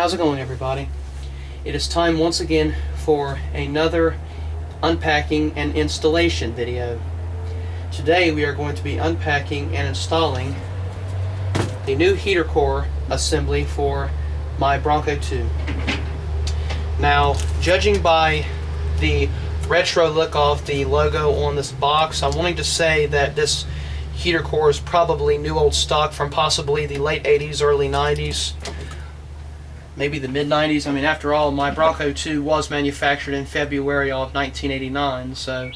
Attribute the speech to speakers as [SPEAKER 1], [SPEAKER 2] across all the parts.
[SPEAKER 1] How's it going, everybody? It is time once again for another unpacking and installation video. Today we are going to be unpacking and installing the new heater core assembly for my Bronco II. Now, judging by the retro look of the logo on this box, I'm wanting to say that this heater core is probably new old stock from possibly the late 80s, early 90s, maybe the mid 90s. I mean, after all, my Bronco II was manufactured in February of 1989, so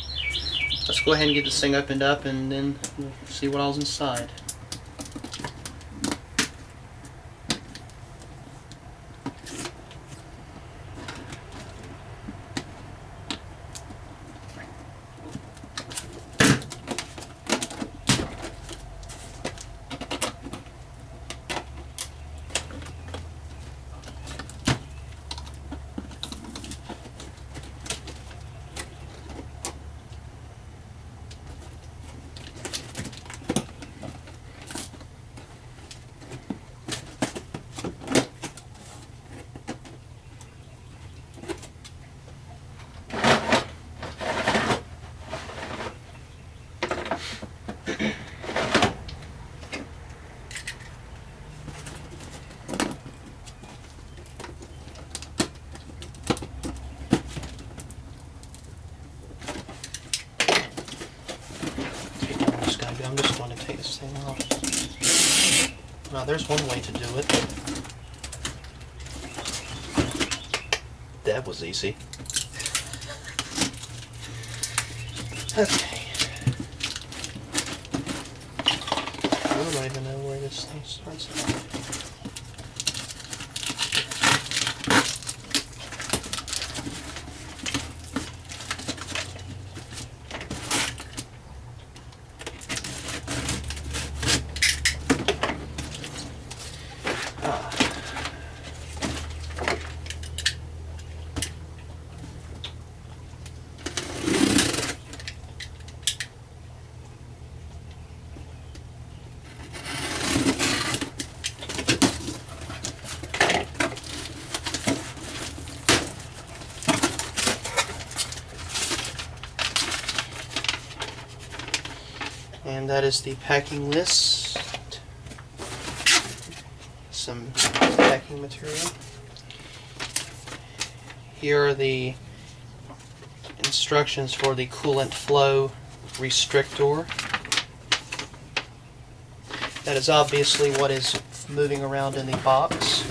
[SPEAKER 1] let's go ahead and get this thing opened up and then we'll see what all's inside. I'm just going to take this thing off. Now, there's one way to do it. That was easy. Okay. I don't even know where this thing starts. And that is the packing list. Some packing material. Here are the instructions for the coolant flow restrictor. That is obviously what is moving around in the box.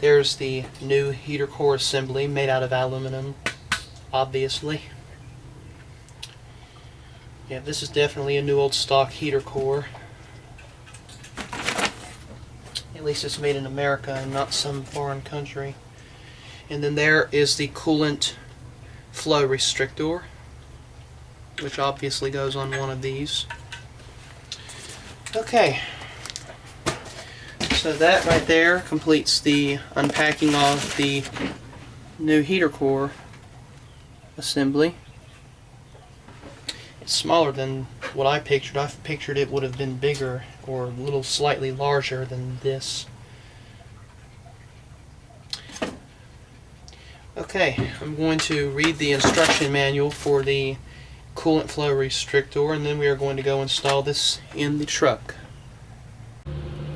[SPEAKER 1] There's the new heater core assembly made out of aluminum, obviously. Yeah, this is definitely a new old stock heater core. At least it's made in America and not some foreign country. And then there is the coolant flow restrictor, which obviously goes on one of these. Okay, so that right there completes the unpacking of the new heater core assembly. It's smaller than what I pictured. I pictured it would have been bigger or a little slightly larger than this. Okay, I'm going to read the instruction manual for the coolant flow restrictor, and then we are going to go install this in the truck.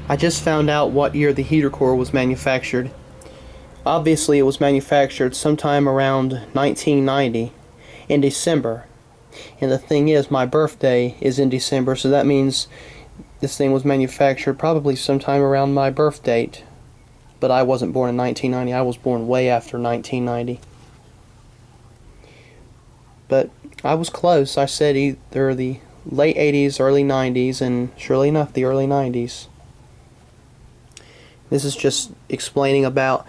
[SPEAKER 1] I just found out what year the heater core was manufactured. Obviously it was manufactured sometime around 1990 in December. And the thing is, my birthday is in December, so that means this thing was manufactured probably sometime around my birth date. But I wasn't born in 1990, I was born way after 1990. But I was close. I said either the late 80s, early 90s, and surely enough, the early 90s. This is just explaining about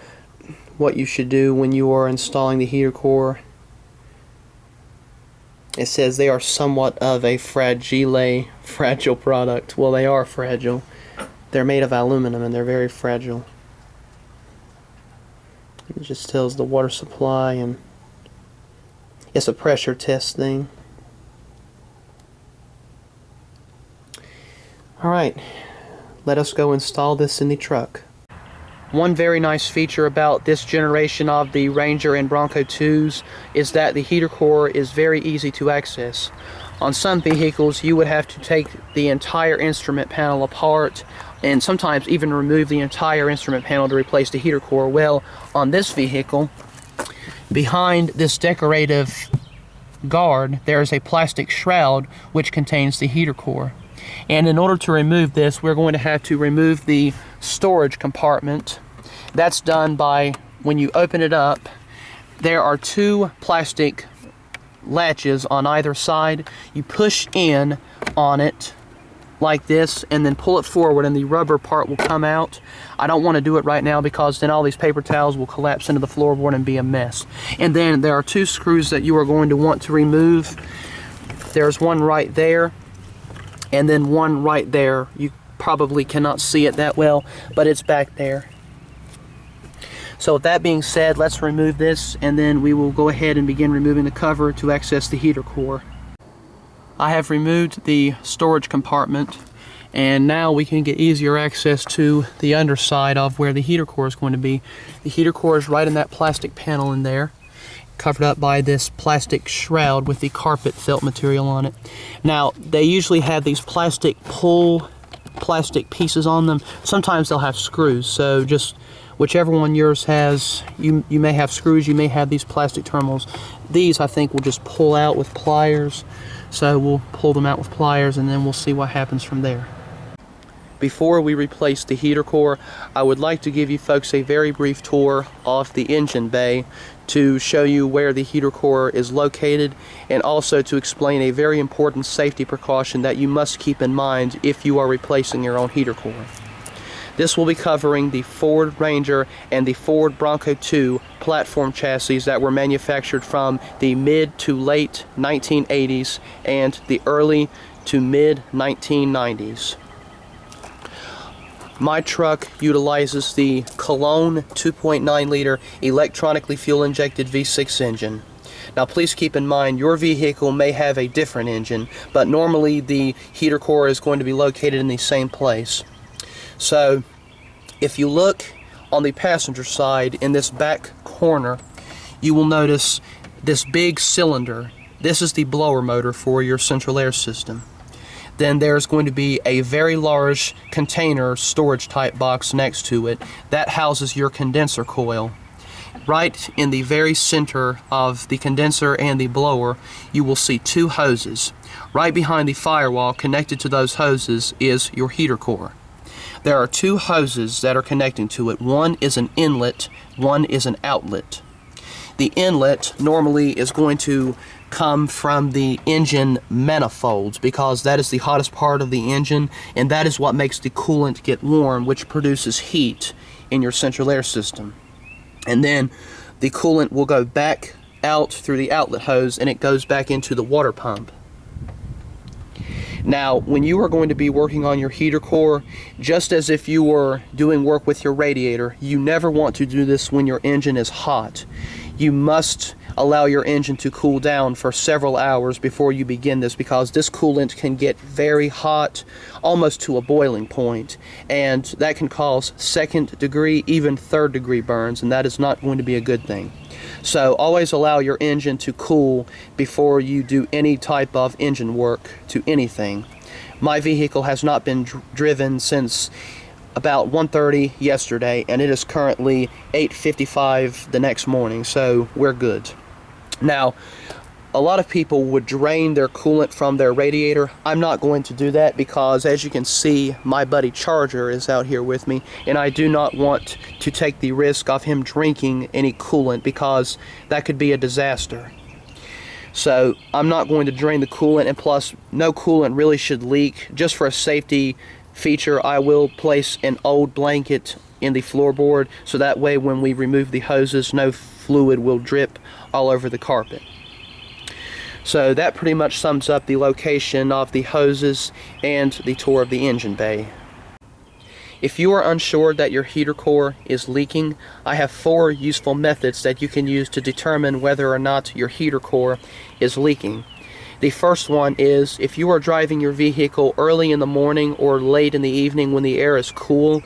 [SPEAKER 1] what you should do when you are installing the heater core. It says they are somewhat of a fragile product. Well, they are fragile. They're made of aluminum and they're very fragile. It just tells the water supply, and it's a pressure test thing. Alright, let us go install this in the truck. One very nice feature about this generation of the Ranger and Bronco 2s is that the heater core is very easy to access. On some vehicles, you would have to take the entire instrument panel apart and sometimes even remove the entire instrument panel to replace the heater core. Well, on this vehicle, behind this decorative guard, there is a plastic shroud which contains the heater core. And in order to remove this, we're going to have to remove the storage compartment. That's done by, when you open it up, there are two plastic latches on either side. You push in on it like this and then pull it forward and the rubber part will come out. I don't want to do it right now because then all these paper towels will collapse into the floorboard and be a mess. And then there are two screws that you are going to want to remove. There's one right there and then one right there. You probably cannot see it that well, but it's back there. So with that being said, let's remove this and then we will go ahead and begin removing the cover to access the heater core. I have removed the storage compartment and now we can get easier access to the underside of where the heater core is going to be. The heater core is right in that plastic panel in there, covered up by this plastic shroud with the carpet felt material on it. Now, they usually have these plastic pieces on them. Sometimes they'll have screws, so just whichever one yours has, you may have screws, you may have these plastic terminals. These, I think, will just pull out with pliers. So we'll pull them out with pliers and then we'll see what happens from there. Before we replace the heater core, I would like to give you folks a very brief tour of the engine bay to show you where the heater core is located and also to explain a very important safety precaution that you must keep in mind if you are replacing your own heater core. This will be covering the Ford Ranger and the Ford Bronco II platform chassis that were manufactured from the mid to late 1980s and the early to mid 1990s. My truck utilizes the Cologne 2.9 liter electronically fuel injected V6 engine. Now please keep in mind your vehicle may have a different engine, but normally the heater core is going to be located in the same place. So if you look on the passenger side in this back corner, you will notice this big cylinder. This is the blower motor for your central air system. Then there's going to be a very large container storage type box next to it that houses your condenser coil. Right in the very center of the condenser and the blower, you will see two hoses. Right behind the firewall connected to those hoses is your heater core. There are two hoses that are connecting to it. One is an inlet, one is an outlet. The inlet normally is going to come from the engine manifolds because that is the hottest part of the engine and that is what makes the coolant get warm, which produces heat in your central air system. And then the coolant will go back out through the outlet hose and it goes back into the water pump. Now, when you are going to be working on your heater core, just as if you were doing work with your radiator, you never want to do this when your engine is hot. You must allow your engine to cool down for several hours before you begin this because this coolant can get very hot, almost to a boiling point, and that can cause second degree, even third degree burns, and that is not going to be a good thing. So always allow your engine to cool before you do any type of engine work to anything. My vehicle has not been driven since about 1:30 yesterday and it is currently 8:55 the next morning, so we're good. Now, a lot of people would drain their coolant from their radiator. I'm not going to do that because, as you can see, my buddy Charger is out here with me and I do not want to take the risk of him drinking any coolant because that could be a disaster. So I'm not going to drain the coolant, and plus no coolant really should leak. Just for a safety feature, I will place an old blanket in the floorboard so that way when we remove the hoses, no fluid will drip all over the carpet. So that pretty much sums up the location of the hoses and the tour of the engine bay. If you are unsure that your heater core is leaking, I have 4 useful methods that you can use to determine whether or not your heater core is leaking. The first one is if you are driving your vehicle early in the morning or late in the evening when the air is cool,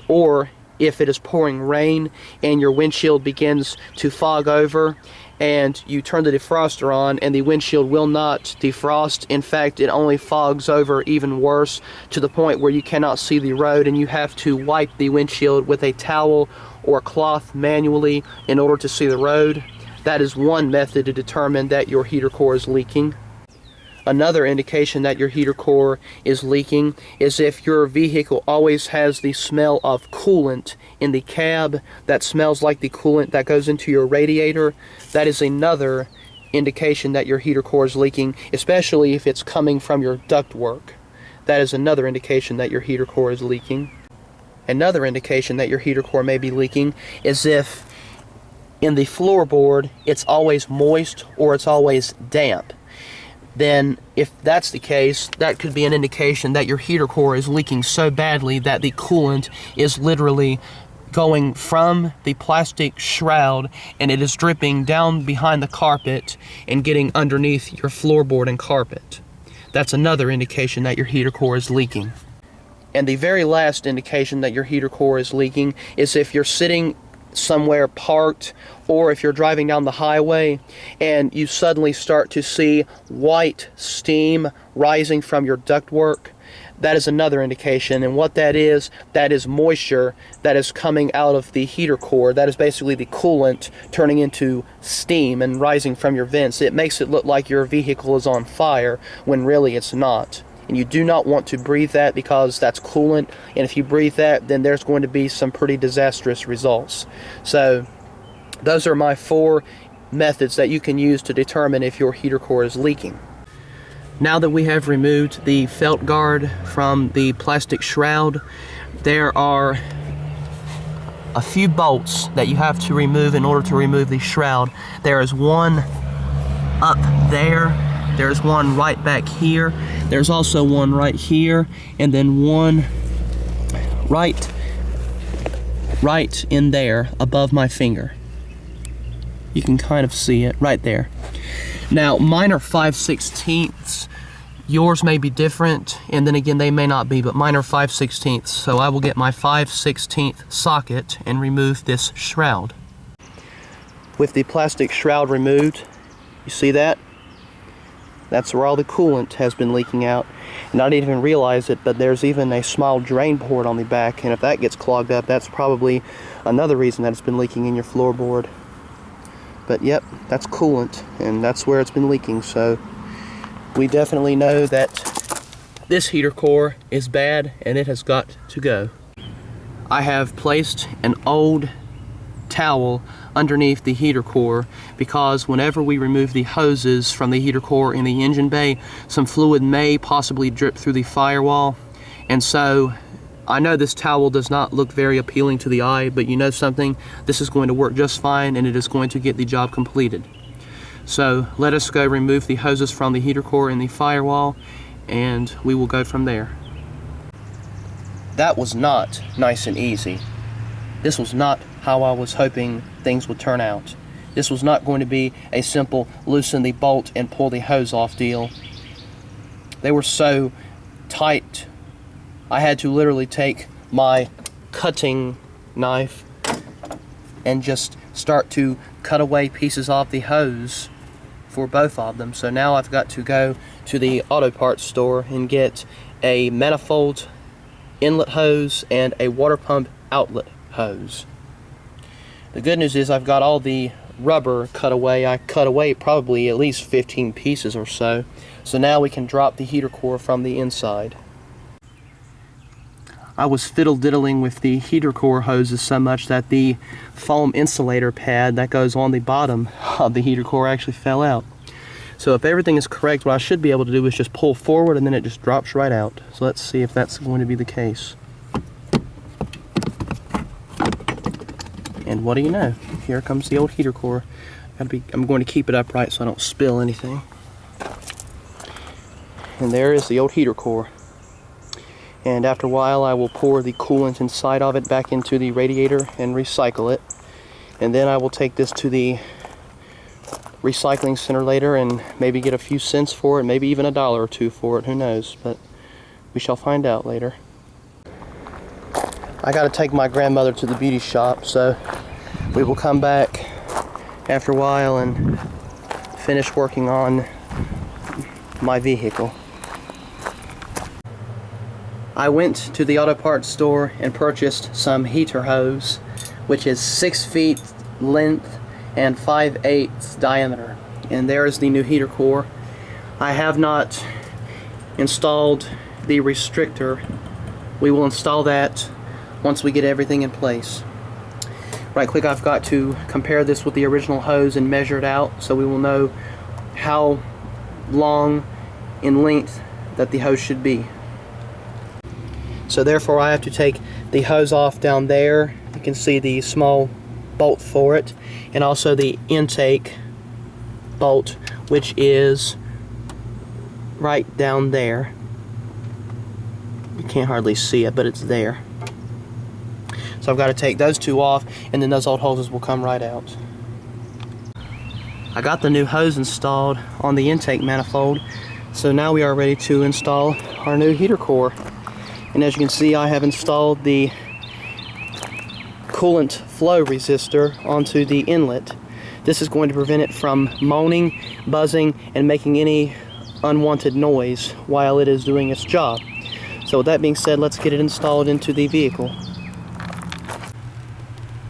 [SPEAKER 1] or if it is pouring rain and your windshield begins to fog over and you turn the defroster on and the windshield will not defrost. In fact, it only fogs over even worse, to the point where you cannot see the road and you have to wipe the windshield with a towel or cloth manually in order to see the road. That is one method to determine that your heater core is leaking. Another indication that your heater core is leaking is if your vehicle always has the smell of coolant in the cab that smells like the coolant that goes into your radiator. That is another indication that your heater core is leaking, especially if it's coming from your ductwork. That is another indication that your heater core is leaking. Another indication that your heater core may be leaking is if in the floorboard it's always moist or it's always damp. Then if that's the case, that could be an indication that your heater core is leaking so badly that the coolant is literally going from the plastic shroud and it is dripping down behind the carpet and getting underneath your floorboard and carpet. That's another indication that your heater core is leaking. And the very last indication that your heater core is leaking is if you're sitting somewhere parked, or if you're driving down the highway and you suddenly start to see white steam rising from your ductwork. That is another indication, and what that is moisture that is coming out of the heater core. That is basically the coolant turning into steam and rising from your vents. It makes it look like your vehicle is on fire when really it's not. And you do not want to breathe that, because that's coolant, and if you breathe that, then there's going to be some pretty disastrous results. So those are my 4 methods that you can use to determine if your heater core is leaking. Now that we have removed the felt guard from the plastic shroud, there are a few bolts that you have to remove in order to remove the shroud. There is one up there. There's one right back here. There's also one right here, and then one right in there above my finger. You can kind of see it right there. Now, mine are 5/16. Yours may be different, and then again, they may not be, but mine are 5/16. So I will get my 5/16 socket and remove this shroud. With the plastic shroud removed, you see that? That's where all the coolant has been leaking out. And I didn't even realize it, but there's even a small drain port on the back, and if that gets clogged up, that's probably another reason that it's been leaking in your floorboard. But yep, that's coolant, and that's where it's been leaking, so we definitely know that this heater core is bad and it has got to go. I have placed an old towel underneath the heater core because whenever we remove the hoses from the heater core in the engine bay, some fluid may possibly drip through the firewall. And so I know this towel does not look very appealing to the eye, but you know something, this is going to work just fine and it is going to get the job completed. So let us go remove the hoses from the heater core in the firewall and we will go from there. That was not nice and easy. This was not how I was hoping things would turn out. This was not going to be a simple loosen the bolt and pull the hose off deal. They were so tight, I had to literally take my cutting knife and just start to cut away pieces off the hose for both of them. So now I've got to go to the auto parts store and get a manifold inlet hose and a water pump outlet hose. The good news is I've got all the rubber cut away. I cut away probably at least 15 pieces or so. So now we can drop the heater core from the inside. I was fiddle-diddling with the heater core hoses so much that the foam insulator pad that goes on the bottom of the heater core actually fell out. So if everything is correct, what I should be able to do is just pull forward and then it just drops right out. So let's see if that's going to be the case. And what do you know? Here comes the old heater core. I'm going to keep it upright so I don't spill anything. And there is the old heater core. And after a while I will pour the coolant inside of it back into the radiator and recycle it. And then I will take this to the recycling center later and maybe get a few cents for it, maybe even $1 or $2 for it, who knows, but we shall find out later. I gotta take my grandmother to the beauty shop, so we will come back after a while and finish working on my vehicle. I went to the auto parts store and purchased some heater hose, which is 6 feet length and 5/8 diameter. And there is the new heater core. I have not installed the restrictor. We will install that once we get everything in place. Right click, I've got to compare this with the original hose and measure it out so we will know how long in length that the hose should be. So therefore I have to take the hose off down there. You can see the small bolt for it, and also the intake bolt, which is right down there. You can't hardly see it, but it's there. So I've got to take those two off, and then those old hoses will come right out. I got the new hose installed on the intake manifold, so now we are ready to install our new heater core. And as you can see, I have installed the coolant flow resistor onto the inlet. This is going to prevent it from moaning, buzzing, and making any unwanted noise while it is doing its job. So with that being said, let's get it installed into the vehicle.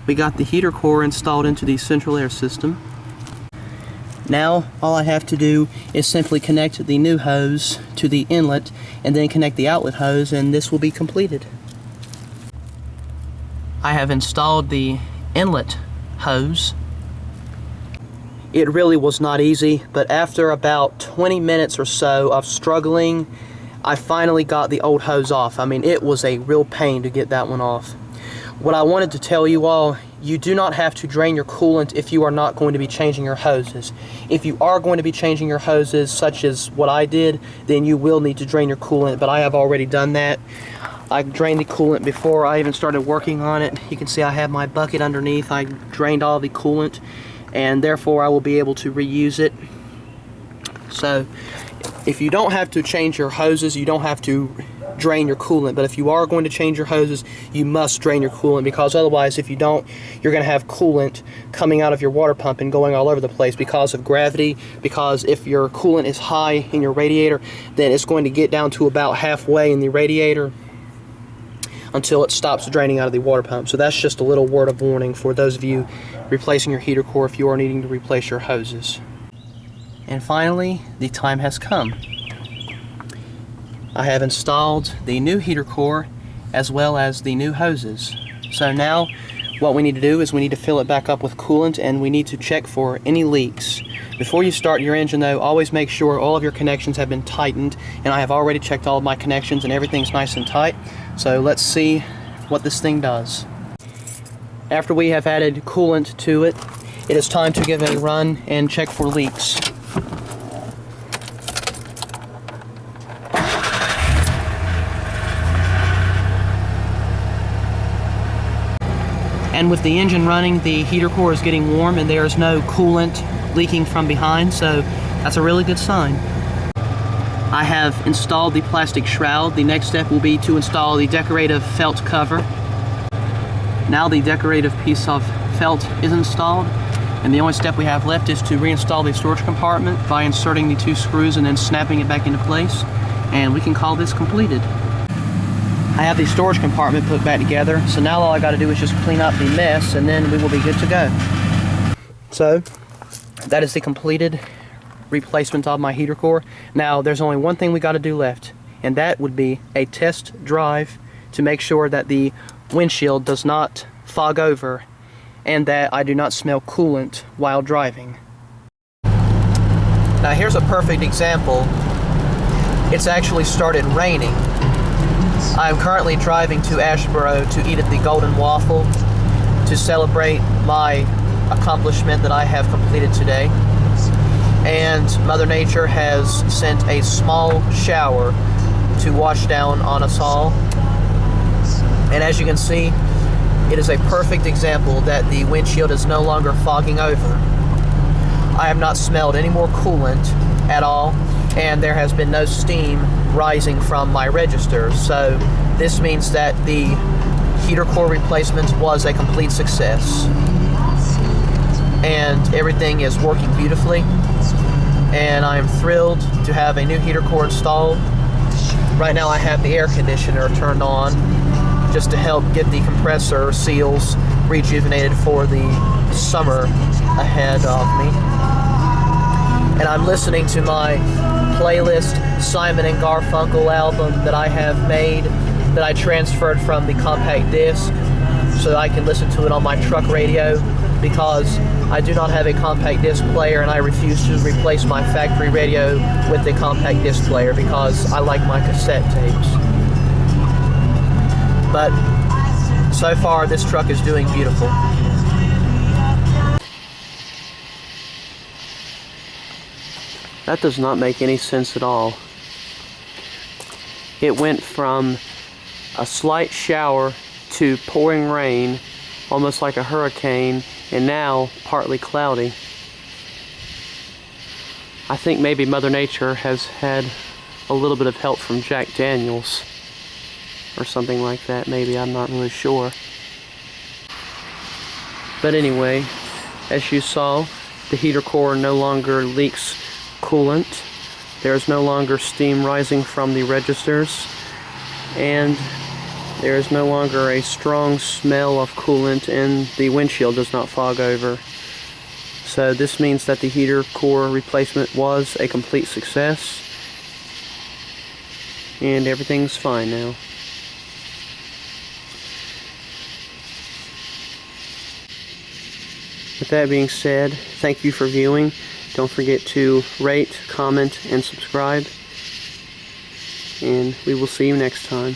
[SPEAKER 1] We got the heater core installed into the central air system. Now all I have to do is simply connect the new hose to the inlet and then connect the outlet hose, and this will be completed. I have installed the inlet hose. It really was not easy, but after about 20 minutes or so of struggling, I finally got the old hose off. I mean, it was a real pain to get that one off. What I wanted to tell you all, you do not have to drain your coolant if you are not going to be changing your hoses. If you are going to be changing your hoses, such as what I did, then you will need to drain your coolant, but I have already done that. I drained the coolant before I even started working on it. You can see I have my bucket underneath. I drained all the coolant, and therefore I will be able to reuse it. So if you don't have to change your hoses, you don't have to drain your coolant, but if you are going to change your hoses, you must drain your coolant, because otherwise, if you don't, you're going to have coolant coming out of your water pump and going all over the place because of gravity. Because if your coolant is high in your radiator, then it's going to get down to about halfway in the radiator until it stops draining out of the water pump. So that's just a little word of warning for those of you replacing your heater core if you are needing to replace your hoses. And finally, the time has come. I have installed the new heater core as well as the new hoses. So now what we need to do is we need to fill it back up with coolant, and we need to check for any leaks. Before you start your engine though, always make sure all of your connections have been tightened, and I have already checked all of my connections and everything's nice and tight. So let's see what this thing does. After we have added coolant to it, it is time to give it a run and check for leaks. And with the engine running, the heater core is getting warm and there is no coolant leaking from behind, so that's a really good sign. I have installed the plastic shroud. The next step will be to install the decorative felt cover. Now the decorative piece of felt is installed, and the only step we have left is to reinstall the storage compartment by inserting the 2 screws and then snapping it back into place, and we can call this completed. I have the storage compartment put back together, so now all I got to do is just clean up the mess, and then we will be good to go. So that is the completed replacement of my heater core. Now there's only one thing we got to do left, and that would be a test drive to make sure that the windshield does not fog over and that I do not smell coolant while driving. Now here's a perfect example. It's actually started raining. I'm currently driving to Ashboro to eat at the Golden Waffle to celebrate my accomplishment that I have completed today. And Mother Nature has sent a small shower to wash down on us all. And as you can see, it is a perfect example that the windshield is no longer fogging over. I have not smelled any more coolant at all, and there has been no steam rising from my register. So this means that the heater core replacement was a complete success. And everything is working beautifully. And I am thrilled to have a new heater core installed. Right now I have the air conditioner turned on just to help get the compressor seals rejuvenated for the summer ahead of me. And I'm listening to my playlist Simon and Garfunkel album that I have made, that I transferred from the compact disc so that I can listen to it on my truck radio, because I do not have a compact disc player and I refuse to replace my factory radio with a compact disc player because I like my cassette tapes. But so far this truck is doing beautiful. That does not make any sense at all. It went from a slight shower to pouring rain, almost like a hurricane, and now partly cloudy. I think maybe Mother Nature has had a little bit of help from Jack Daniels or something like that, maybe, I'm not really sure. But anyway, as you saw, the heater core no longer leaks coolant. There's no longer steam rising from the registers, and there is no longer a strong smell of coolant, and the windshield does not fog over. So this means that the heater core replacement was a complete success, and everything's fine now. With that being said, thank you for viewing. Don't forget to rate, comment, and subscribe. And we will see you next time.